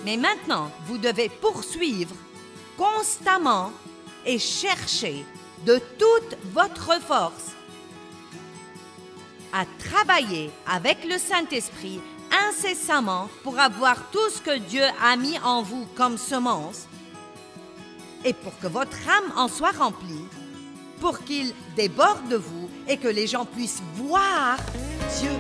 Mais maintenant, vous devez poursuivre constamment et chercher de toute votre force à travailler avec le Saint-Esprit incessamment pour avoir tout ce que Dieu a mis en vous comme semence et pour que votre âme en soit remplie, pour qu'il déborde de vous et que les gens puissent voir Dieu.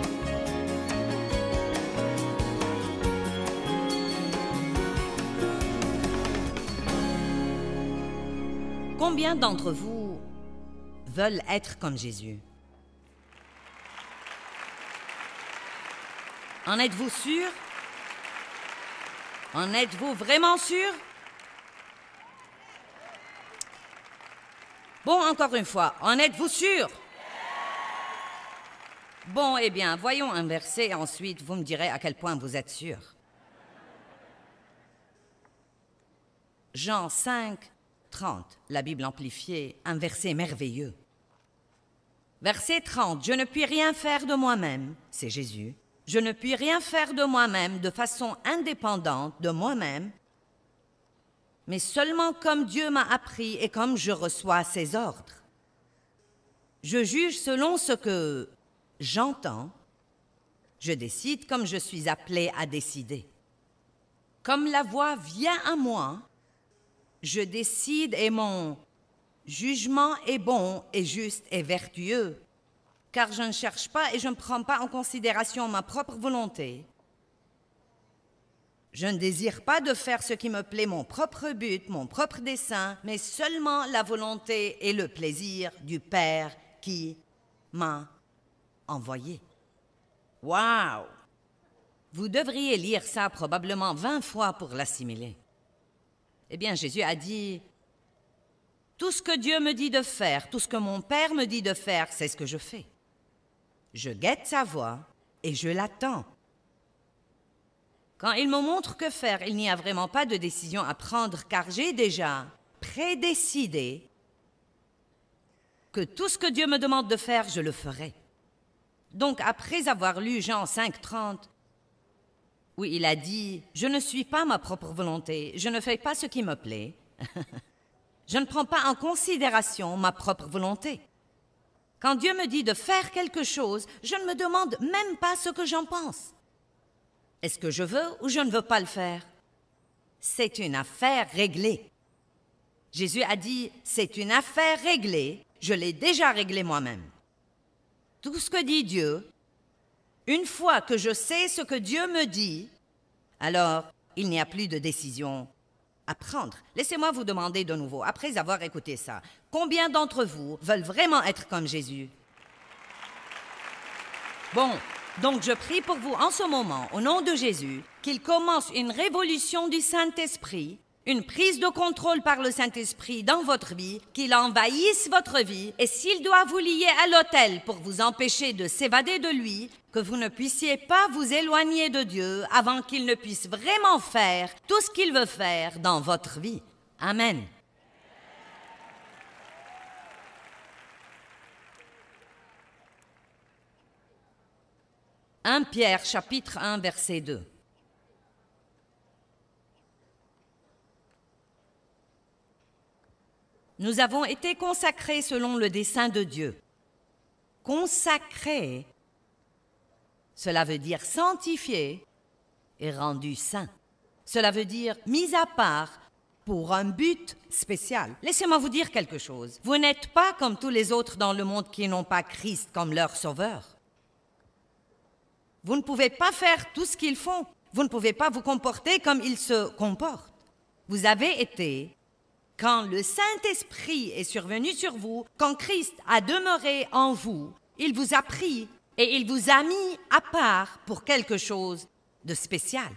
Combien d'entre vous veulent être comme Jésus? En êtes-vous sûr? En êtes-vous vraiment sûr? Bon, encore une fois, en êtes-vous sûr? Bon, eh bien, voyons un verset et ensuite vous me direz à quel point vous êtes sûr. Jean 5, 30, la Bible amplifiée, un verset merveilleux. Verset 30, « Je ne puis rien faire de moi-même, c'est Jésus, je ne puis rien faire de moi-même de façon indépendante de moi-même, mais seulement comme Dieu m'a appris et comme je reçois ses ordres. Je juge selon ce que j'entends, je décide comme je suis appelé à décider. Comme la voix vient à moi, je décide et mon jugement est bon et juste et vertueux, car je ne cherche pas et je ne prends pas en considération ma propre volonté. Je ne désire pas de faire ce qui me plaît, mon propre but, mon propre dessein, mais seulement la volonté et le plaisir du Père qui m'a envoyé. » Waouh! Vous devriez lire ça probablement 20 fois pour l'assimiler. Eh bien, Jésus a dit, « Tout ce que Dieu me dit de faire, tout ce que mon Père me dit de faire, c'est ce que je fais. Je guette sa voix et je l'attends. Quand il me montre que faire, il n'y a vraiment pas de décision à prendre, car j'ai déjà prédécidé que tout ce que Dieu me demande de faire, je le ferai. » Donc, après avoir lu Jean 5, 30, où il a dit « Je ne suis pas ma propre volonté, je ne fais pas ce qui me plaît. Je ne prends pas en considération ma propre volonté. Quand Dieu me dit de faire quelque chose, je ne me demande même pas ce que j'en pense. Est-ce que je veux ou je ne veux pas le faire? C'est une affaire réglée. Jésus a dit « C'est une affaire réglée, je l'ai déjà réglée moi-même. » Tout ce que dit Dieu, une fois que je sais ce que Dieu me dit, alors il n'y a plus de décision à prendre. Laissez-moi vous demander de nouveau, après avoir écouté ça, combien d'entre vous veulent vraiment être comme Jésus? Bon, donc je prie pour vous en ce moment, au nom de Jésus, qu'il commence une révolution du Saint-Esprit, une prise de contrôle par le Saint-Esprit dans votre vie, qu'il envahisse votre vie, et s'il doit vous lier à l'autel pour vous empêcher de s'évader de lui, que vous ne puissiez pas vous éloigner de Dieu avant qu'il ne puisse vraiment faire tout ce qu'il veut faire dans votre vie. Amen. « 1 Pierre, chapitre 1, verset 2. Nous avons été consacrés selon le dessein de Dieu. Consacrés, cela veut dire sanctifiés et rendus saints. Cela veut dire mis à part pour un but spécial. Laissez-moi vous dire quelque chose. Vous n'êtes pas comme tous les autres dans le monde qui n'ont pas Christ comme leur sauveur. Vous ne pouvez pas faire tout ce qu'ils font. Vous ne pouvez pas vous comporter comme ils se comportent. Vous avez été... Quand le Saint-Esprit est survenu sur vous, quand Christ a demeuré en vous, il vous a pris et il vous a mis à part pour quelque chose de spécial.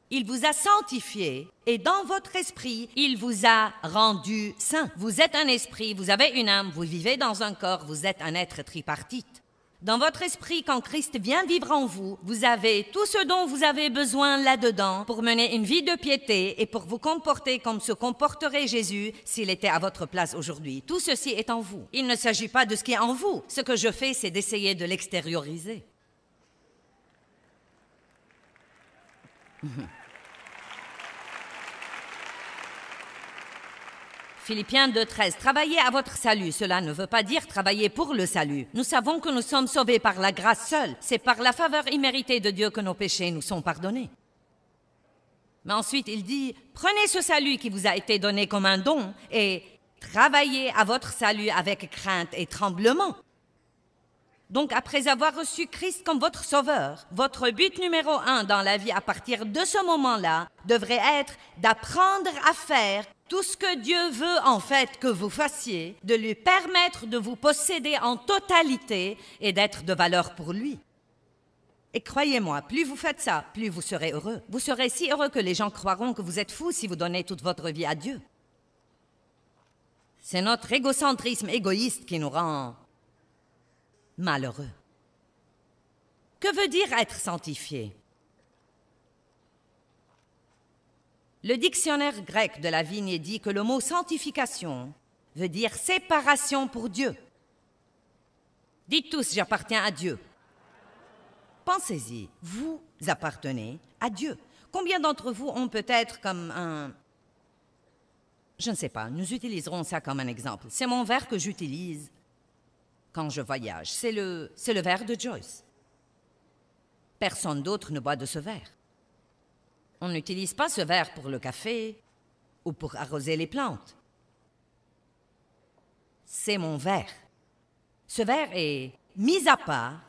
Il vous a sanctifié et dans votre esprit, il vous a rendu saint. Vous êtes un esprit, vous avez une âme, vous vivez dans un corps, vous êtes un être tripartite. Dans votre esprit, quand Christ vient vivre en vous, vous avez tout ce dont vous avez besoin là-dedans pour mener une vie de piété et pour vous comporter comme se comporterait Jésus s'il était à votre place aujourd'hui. Tout ceci est en vous. Il ne s'agit pas de ce qui est en vous. Ce que je fais, c'est d'essayer de l'extérioriser. Philippiens 2,13. Travaillez à votre salut. Cela ne veut pas dire travailler pour le salut. Nous savons que nous sommes sauvés par la grâce seule. C'est par la faveur imméritée de Dieu que nos péchés nous sont pardonnés. Mais ensuite, il dit, prenez ce salut qui vous a été donné comme un don et travaillez à votre salut avec crainte et tremblement. Donc, après avoir reçu Christ comme votre sauveur, votre but numéro 1 dans la vie à partir de ce moment-là devrait être d'apprendre à faire tout ce que Dieu veut en fait que vous fassiez, de lui permettre de vous posséder en totalité et d'être de valeur pour lui. Et croyez-moi, plus vous faites ça, plus vous serez heureux. Vous serez si heureux que les gens croiront que vous êtes fou si vous donnez toute votre vie à Dieu. C'est notre égocentrisme égoïste qui nous rend malheureux. Que veut dire être sanctifié? Le dictionnaire grec de la Vigne dit que le mot sanctification veut dire séparation pour Dieu. Dites tous, j'appartiens à Dieu. Pensez-y, vous appartenez à Dieu. Combien d'entre vous ont peut-être comme un... Je ne sais pas, nous utiliserons ça comme un exemple. C'est mon verre que j'utilise quand je voyage. C'est le verre de Joyce. Personne d'autre ne boit de ce verre. On n'utilise pas ce verre pour le café ou pour arroser les plantes. C'est mon verre. Ce verre est mis à part,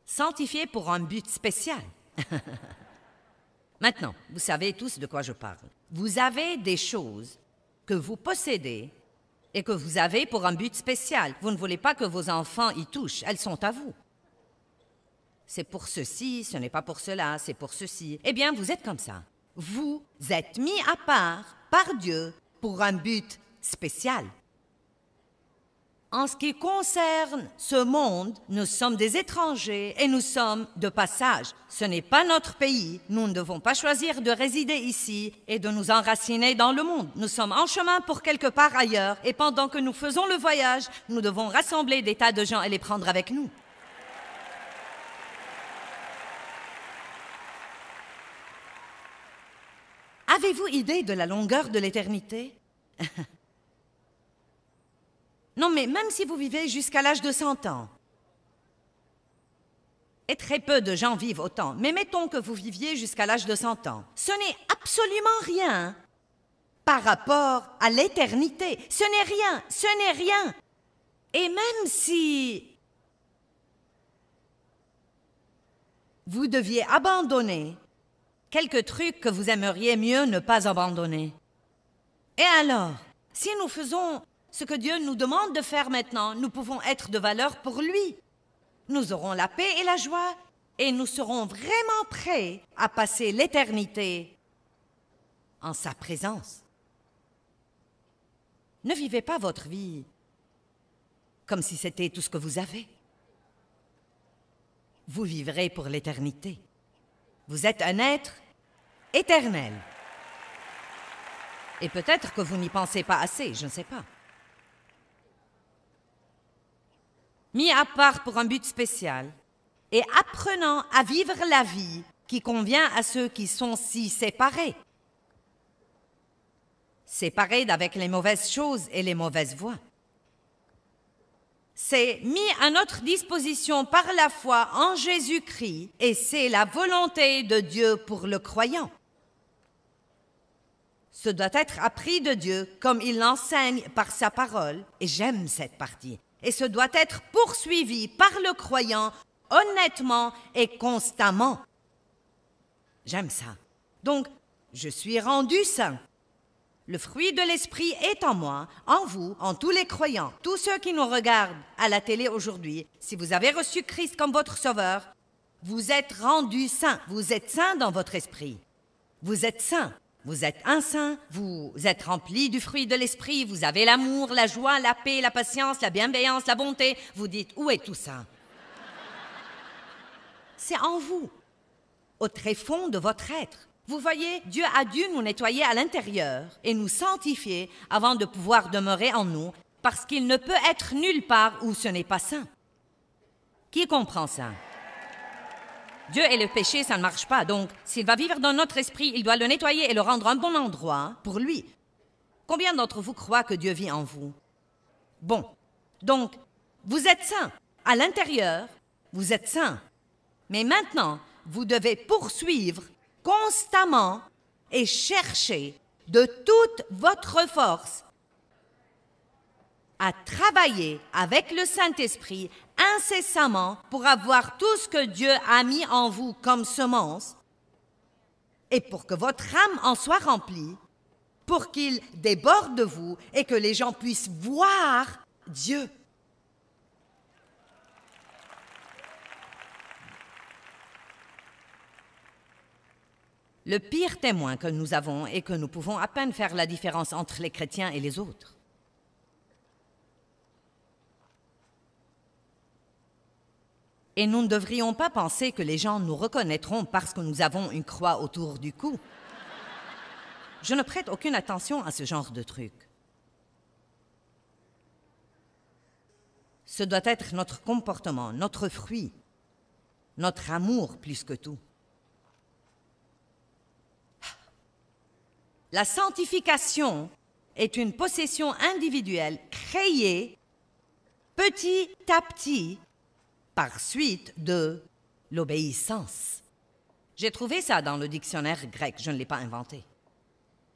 sanctifié pour un but spécial. Maintenant, vous savez tous de quoi je parle. Vous avez des choses que vous possédez et que vous avez pour un but spécial. Vous ne voulez pas que vos enfants y touchent, elles sont à vous. C'est pour ceci, ce n'est pas pour cela, c'est pour ceci. Eh bien, vous êtes comme ça. Vous êtes mis à part par Dieu pour un but spécial. En ce qui concerne ce monde, nous sommes des étrangers et nous sommes de passage. Ce n'est pas notre pays. Nous ne devons pas choisir de résider ici et de nous enraciner dans le monde. Nous sommes en chemin pour quelque part ailleurs et pendant que nous faisons le voyage, nous devons rassembler des tas de gens et les prendre avec nous. Avez-vous idée de la longueur de l'éternité? Non, mais même si vous vivez jusqu'à l'âge de 100 ans, et très peu de gens vivent autant, mais mettons que vous viviez jusqu'à l'âge de 100 ans, ce n'est absolument rien par rapport à l'éternité. Ce n'est rien, ce n'est rien. Et même si vous deviez abandonner quelques trucs que vous aimeriez mieux ne pas abandonner. Et alors, si nous faisons ce que Dieu nous demande de faire maintenant, nous pouvons être de valeur pour lui. Nous aurons la paix et la joie et nous serons vraiment prêts à passer l'éternité en sa présence. Ne vivez pas votre vie comme si c'était tout ce que vous avez. Vous vivrez pour l'éternité. Vous êtes un être éternel. Et peut-être que vous n'y pensez pas assez, je ne sais pas. Mis à part pour un but spécial et apprenant à vivre la vie qui convient à ceux qui sont si séparés. Séparés d'avec les mauvaises choses et les mauvaises voies. C'est mis à notre disposition par la foi en Jésus-Christ et c'est la volonté de Dieu pour le croyant. Ce doit être appris de Dieu comme il l'enseigne par sa parole et j'aime cette partie. Et ce doit être poursuivi par le croyant honnêtement et constamment. J'aime ça. Donc, je suis rendu saint. Le fruit de l'Esprit est en moi, en vous, en tous les croyants. Tous ceux qui nous regardent à la télé aujourd'hui, si vous avez reçu Christ comme votre sauveur, vous êtes rendus saints. Vous êtes saints dans votre esprit. Vous êtes saints. Vous êtes un saint, vous êtes remplis du fruit de l'esprit, vous avez l'amour, la joie, la paix, la patience, la bienveillance, la bonté. Vous dites, où est tout ça? C'est en vous, au tréfonds de votre être. Vous voyez, Dieu a dû nous nettoyer à l'intérieur et nous sanctifier avant de pouvoir demeurer en nous, parce qu'il ne peut être nulle part où ce n'est pas saint. Qui comprend ça? Dieu et le péché, ça ne marche pas. Donc, s'il va vivre dans notre esprit, il doit le nettoyer et le rendre un bon endroit pour lui. Combien d'entre vous croient que Dieu vit en vous? Bon, donc, vous êtes saints. À l'intérieur, vous êtes saints. Mais maintenant, vous devez poursuivre constamment et chercher de toute votre force à travailler avec le Saint-Esprit incessamment pour avoir tout ce que Dieu a mis en vous comme semence et pour que votre âme en soit remplie, pour qu'il déborde de vous et que les gens puissent voir Dieu. Le pire témoin que nous avons est que nous pouvons à peine faire la différence entre les chrétiens et les autres. Et nous ne devrions pas penser que les gens nous reconnaîtront parce que nous avons une croix autour du cou. Je ne prête aucune attention à ce genre de truc. Ce doit être notre comportement, notre fruit, notre amour plus que tout. La sanctification est une possession individuelle créée petit à petit par suite de l'obéissance. J'ai trouvé ça dans le dictionnaire grec, je ne l'ai pas inventé.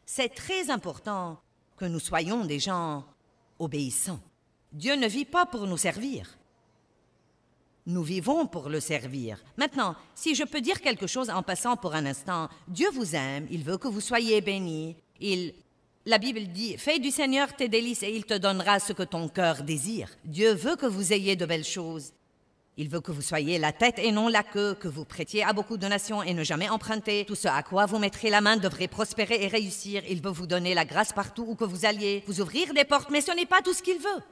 C'est très important que nous soyons des gens obéissants. Dieu ne vit pas pour nous servir. Nous vivons pour le servir. Maintenant, si je peux dire quelque chose en passant pour un instant, Dieu vous aime, il veut que vous soyez bénis. La Bible dit, « Fais du Seigneur tes délices et il te donnera ce que ton cœur désire. » Dieu veut que vous ayez de belles choses. Il veut que vous soyez la tête et non la queue, que vous prêtiez à beaucoup de nations et ne jamais emprunter. Tout ce à quoi vous mettrez la main devrait prospérer et réussir. Il veut vous donner la grâce partout où que vous alliez, vous ouvrir des portes, mais ce n'est pas tout ce qu'il veut.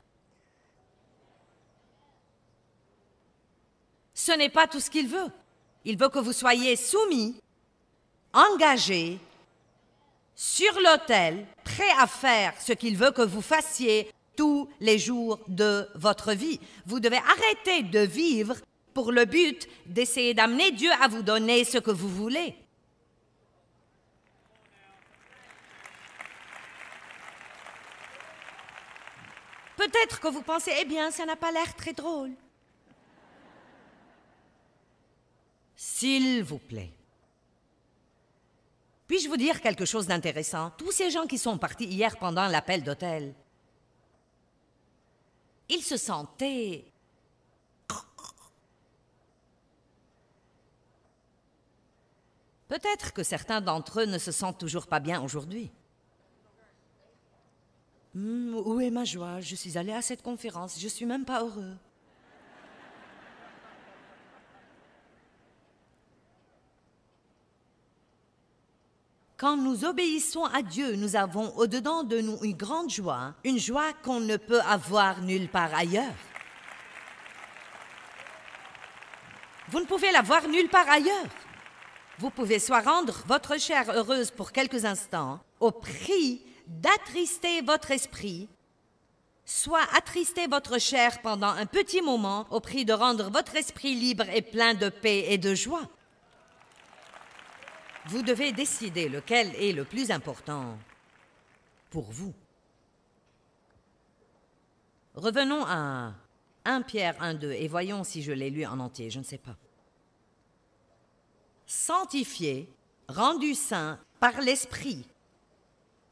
Ce n'est pas tout ce qu'il veut. Il veut que vous soyez soumis, engagés, sur l'autel, prêts à faire ce qu'il veut que vous fassiez tous les jours de votre vie. Vous devez arrêter de vivre pour le but d'essayer d'amener Dieu à vous donner ce que vous voulez. Peut-être que vous pensez, eh bien, ça n'a pas l'air très drôle. S'il vous plaît. Puis-je vous dire quelque chose d'intéressant? Tous ces gens qui sont partis hier pendant l'appel d'hôtel, ils se sentaient... Peut-être que certains d'entre eux ne se sentent toujours pas bien aujourd'hui. Où est ma joie? Je suis allé à cette conférence, je suis même pas heureux. Quand nous obéissons à Dieu, nous avons au-dedans de nous une grande joie, une joie qu'on ne peut avoir nulle part ailleurs. Vous ne pouvez l'avoir nulle part ailleurs. Vous pouvez soit rendre votre chair heureuse pour quelques instants, au prix d'attrister votre esprit, soit attrister votre chair pendant un petit moment, au prix de rendre votre esprit libre et plein de paix et de joie. Vous devez décider lequel est le plus important pour vous. Revenons à 1 Pierre 1,2 et voyons si je l'ai lu en entier, je ne sais pas. Sanctifiés, rendus saints par l'Esprit.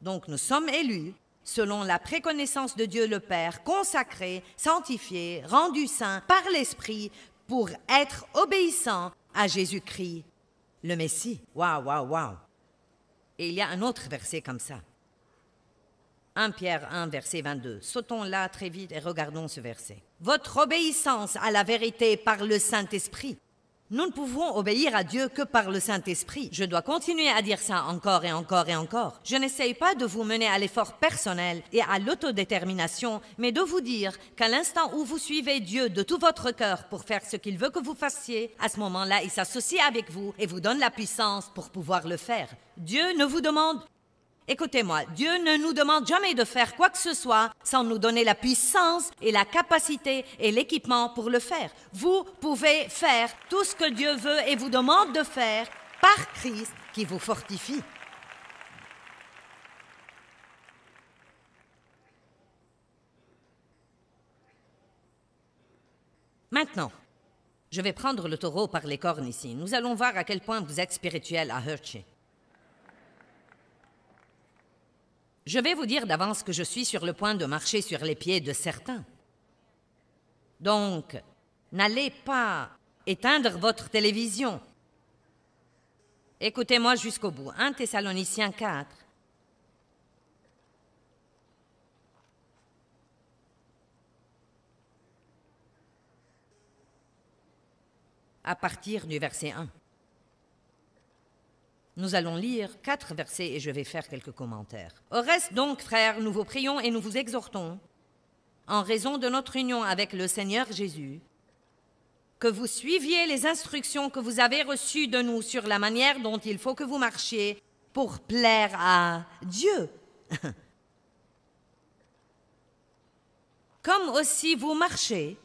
Donc nous sommes élus selon la préconnaissance de Dieu le Père, consacrés, sanctifiés, rendus saints par l'Esprit pour être obéissants à Jésus-Christ. Le Messie. Waouh, waouh, waouh. Et il y a un autre verset comme ça. 1 Pierre 1, verset 22. Sautons là très vite et regardons ce verset. Votre obéissance à la vérité par le Saint-Esprit. Nous ne pouvons obéir à Dieu que par le Saint-Esprit. Je dois continuer à dire ça encore et encore et encore. Je n'essaye pas de vous mener à l'effort personnel et à l'autodétermination, mais de vous dire qu'à l'instant où vous suivez Dieu de tout votre cœur pour faire ce qu'il veut que vous fassiez, à ce moment-là, il s'associe avec vous et vous donne la puissance pour pouvoir le faire. Dieu ne vous demande... Écoutez-moi, Dieu ne nous demande jamais de faire quoi que ce soit sans nous donner la puissance et la capacité et l'équipement pour le faire. Vous pouvez faire tout ce que Dieu veut et vous demande de faire par Christ qui vous fortifie. Maintenant, je vais prendre le taureau par les cornes ici. Nous allons voir à quel point vous êtes spirituel à Hershey. Je vais vous dire d'avance que je suis sur le point de marcher sur les pieds de certains. Donc, n'allez pas éteindre votre télévision. Écoutez-moi jusqu'au bout. 1 Thessaloniciens 4. À partir du verset 1. Nous allons lire 4 versets et je vais faire quelques commentaires. Au reste donc, frères, nous vous prions et nous vous exhortons, en raison de notre union avec le Seigneur Jésus, que vous suiviez les instructions que vous avez reçues de nous sur la manière dont il faut que vous marchiez pour plaire à Dieu. Comme aussi vous marchez,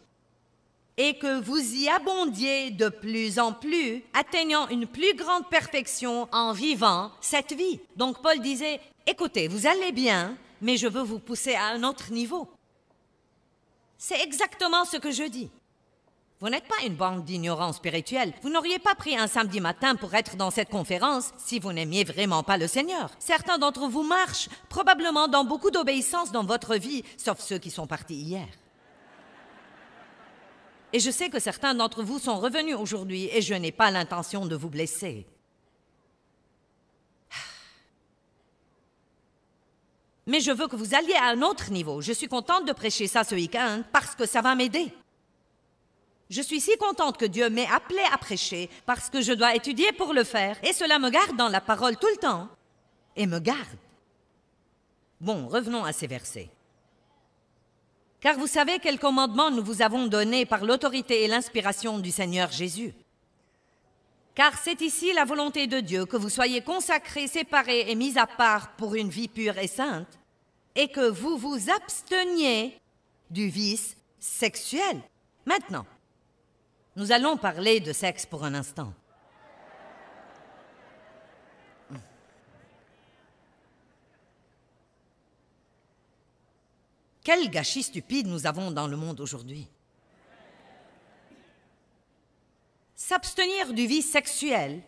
et que vous y abondiez de plus en plus, atteignant une plus grande perfection en vivant cette vie. Donc Paul disait, écoutez, vous allez bien, mais je veux vous pousser à un autre niveau. C'est exactement ce que je dis. Vous n'êtes pas une bande d'ignorants spirituels. Vous n'auriez pas pris un samedi matin pour être dans cette conférence si vous n'aimiez vraiment pas le Seigneur. Certains d'entre vous marchent probablement dans beaucoup d'obéissance dans votre vie, sauf ceux qui sont partis hier. Et je sais que certains d'entre vous sont revenus aujourd'hui et je n'ai pas l'intention de vous blesser. Mais je veux que vous alliez à un autre niveau. Je suis contente de prêcher ça ce week-end parce que ça va m'aider. Je suis si contente que Dieu m'ait appelé à prêcher parce que je dois étudier pour le faire et cela me garde dans la parole tout le temps et me garde. Bon, revenons à ces versets. Car vous savez quel commandement nous vous avons donné par l'autorité et l'inspiration du Seigneur Jésus. Car c'est ici la volonté de Dieu que vous soyez consacrés, séparés et mis à part pour une vie pure et sainte, et que vous vous absteniez du vice sexuel. Maintenant, nous allons parler de sexe pour un instant. Quel gâchis stupide nous avons dans le monde aujourd'hui. S'abstenir du vice sexuel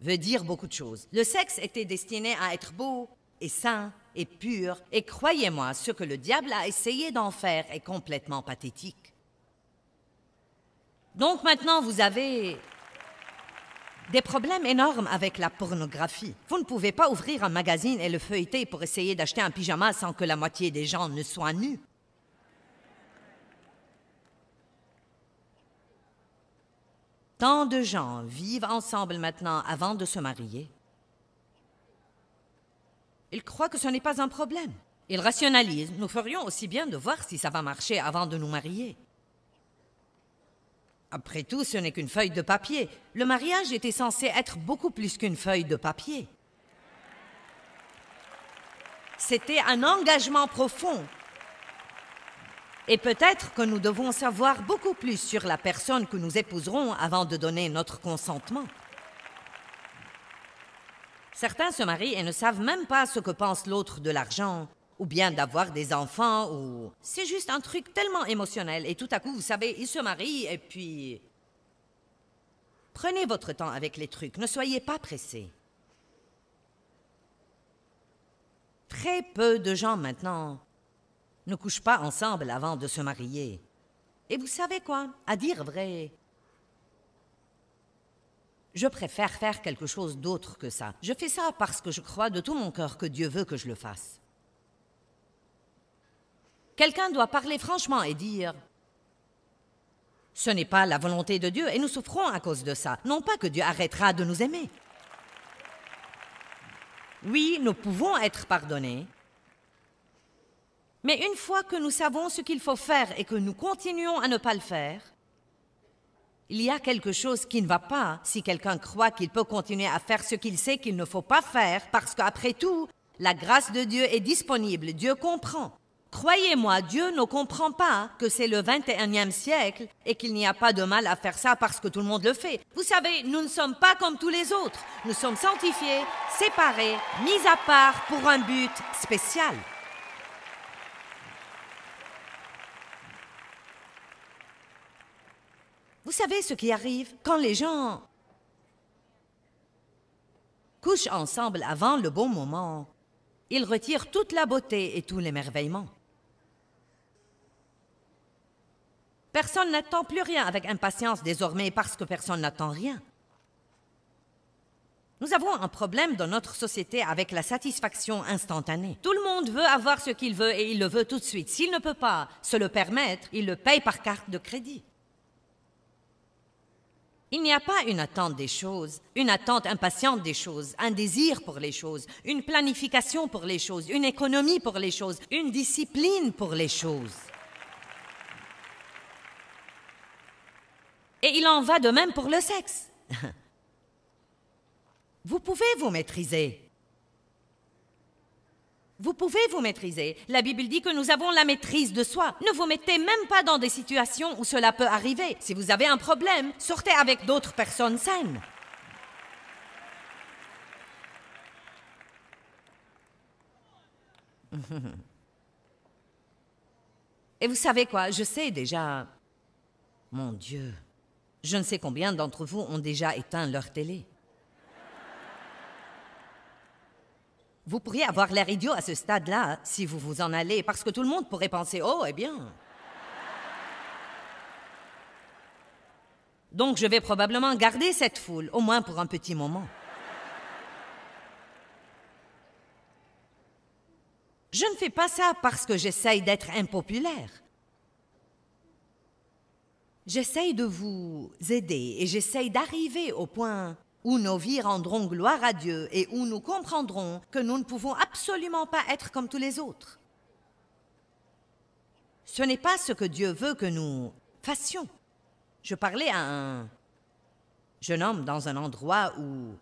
veut dire beaucoup de choses. Le sexe était destiné à être beau et sain et pur, et croyez-moi, ce que le diable a essayé d'en faire est complètement pathétique. Donc maintenant, vous avez des problèmes énormes avec la pornographie. Vous ne pouvez pas ouvrir un magazine et le feuilleter pour essayer d'acheter un pyjama sans que la moitié des gens ne soient nus. Tant de gens vivent ensemble maintenant avant de se marier. Ils croient que ce n'est pas un problème. Ils rationalisent. Nous ferions aussi bien de voir si ça va marcher avant de nous marier. Après tout, ce n'est qu'une feuille de papier. Le mariage était censé être beaucoup plus qu'une feuille de papier. C'était un engagement profond. Et peut-être que nous devons savoir beaucoup plus sur la personne que nous épouserons avant de donner notre consentement. Certains se marient et ne savent même pas ce que pense l'autre de l'argent, ou bien d'avoir des enfants, ou... C'est juste un truc tellement émotionnel, et tout à coup, vous savez, ils se marient, et puis... Prenez votre temps avec les trucs, ne soyez pas pressés. Très peu de gens maintenant ne couchent pas ensemble avant de se marier. Et vous savez quoi? À dire vrai, je préfère faire quelque chose d'autre que ça. Je fais ça parce que je crois de tout mon cœur que Dieu veut que je le fasse. Quelqu'un doit parler franchement et dire « Ce n'est pas la volonté de Dieu et nous souffrons à cause de ça. Non pas que Dieu arrêtera de nous aimer. » Oui, nous pouvons être pardonnés. Mais une fois que nous savons ce qu'il faut faire et que nous continuons à ne pas le faire, il y a quelque chose qui ne va pas si quelqu'un croit qu'il peut continuer à faire ce qu'il sait qu'il ne faut pas faire parce qu'après tout, la grâce de Dieu est disponible. Dieu comprend. Croyez-moi, Dieu ne comprend pas que c'est le 21e siècle et qu'il n'y a pas de mal à faire ça parce que tout le monde le fait. Vous savez, nous ne sommes pas comme tous les autres. Nous sommes sanctifiés, séparés, mis à part pour un but spécial. Vous savez ce qui arrive quand les gens couchent ensemble avant le bon moment? Ils retirent toute la beauté et tout l'émerveillement. Personne n'attend plus rien avec impatience désormais parce que personne n'attend rien. Nous avons un problème dans notre société avec la satisfaction instantanée. Tout le monde veut avoir ce qu'il veut et il le veut tout de suite. S'il ne peut pas se le permettre, il le paye par carte de crédit. Il n'y a pas une attente des choses, une attente impatiente des choses, un désir pour les choses, une planification pour les choses, une économie pour les choses, une discipline pour les choses. Et il en va de même pour le sexe. Vous pouvez vous maîtriser. Vous pouvez vous maîtriser. La Bible dit que nous avons la maîtrise de soi. Ne vous mettez même pas dans des situations où cela peut arriver. Si vous avez un problème, sortez avec d'autres personnes saines. Et vous savez quoi, je sais déjà... Mon Dieu, je ne sais combien d'entre vous ont déjà éteint leur télé. Vous pourriez avoir l'air idiot à ce stade-là si vous vous en allez, parce que tout le monde pourrait penser « Oh, eh bien... » Donc, je vais probablement garder cette foule, au moins pour un petit moment. Je ne fais pas ça parce que j'essaye d'être impopulaire. J'essaye de vous aider et j'essaye d'arriver au point où nos vies rendront gloire à Dieu et où nous comprendrons que nous ne pouvons absolument pas être comme tous les autres. Ce n'est pas ce que Dieu veut que nous fassions. Je parlais à un jeune homme dans un endroit où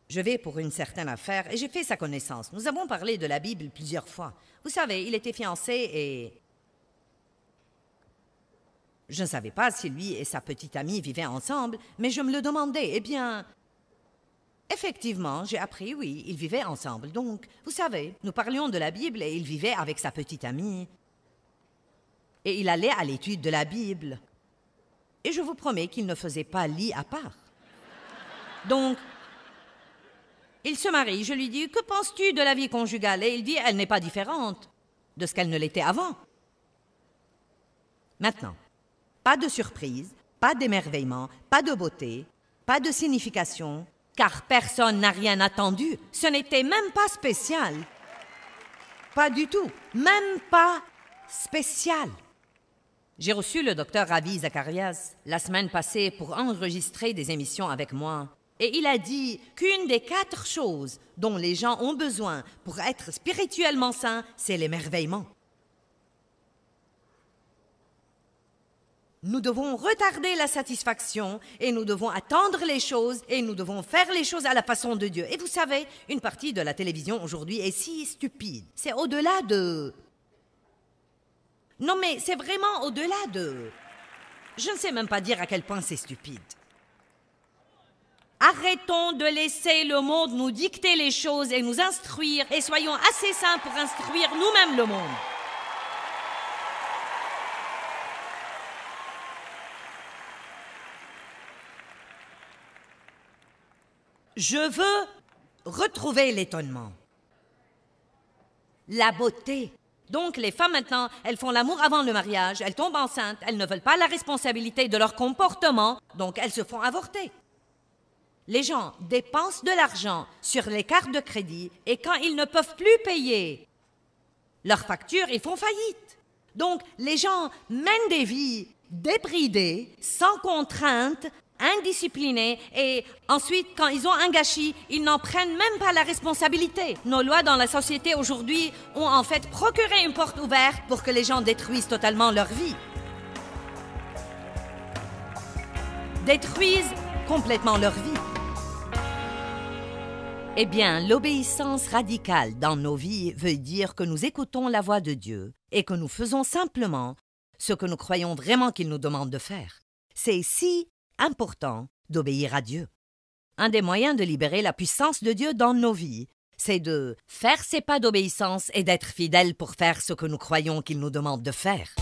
je vais pour une certaine affaire et j'ai fait sa connaissance. Nous avons parlé de la Bible plusieurs fois. Vous savez, il était fiancé et... Je ne savais pas si lui et sa petite amie vivaient ensemble, mais je me le demandais. Eh bien, effectivement, j'ai appris, oui, ils vivaient ensemble. Donc, vous savez, nous parlions de la Bible et il vivait avec sa petite amie. Et il allait à l'étude de la Bible. Et je vous promets qu'il ne faisait pas lit à part. Donc, il se marie. Je lui dis, que penses-tu de la vie conjugale? Et il dit, elle n'est pas différente de ce qu'elle ne l'était avant. Maintenant, pas de surprise, pas d'émerveillement, pas de beauté, pas de signification, car personne n'a rien attendu. Ce n'était même pas spécial. Pas du tout, même pas spécial. J'ai reçu le docteur Ravi Zacharias la semaine passée pour enregistrer des émissions avec moi. Et il a dit qu'une des 4 choses dont les gens ont besoin pour être spirituellement sains, c'est l'émerveillement. Nous devons retarder la satisfaction et nous devons attendre les choses et nous devons faire les choses à la façon de Dieu. Et vous savez, une partie de la télévision aujourd'hui est si stupide. C'est au-delà de... Non, mais c'est vraiment au-delà de... Je ne sais même pas dire à quel point c'est stupide. Arrêtons de laisser le monde nous dicter les choses et nous instruire et soyons assez saints pour instruire nous-mêmes le monde. Je veux retrouver l'étonnement, la beauté. Donc, les femmes, maintenant, elles font l'amour avant le mariage, elles tombent enceintes, elles ne veulent pas la responsabilité de leur comportement, donc elles se font avorter. Les gens dépensent de l'argent sur les cartes de crédit et quand ils ne peuvent plus payer leurs factures, ils font faillite. Donc, les gens mènent des vies débridées, sans contrainte, indisciplinés et ensuite, quand ils ont un gâchis, ils n'en prennent même pas la responsabilité. Nos lois dans la société aujourd'hui ont en fait procuré une porte ouverte pour que les gens détruisent totalement leur vie. Détruisent complètement leur vie. Eh bien, l'obéissance radicale dans nos vies veut dire que nous écoutons la voix de Dieu et que nous faisons simplement ce que nous croyons vraiment qu'il nous demande de faire. C'est si important d'obéir à Dieu. Un des moyens de libérer la puissance de Dieu dans nos vies, c'est de faire ses pas d'obéissance et d'être fidèles pour faire ce que nous croyons qu'il nous demande de faire.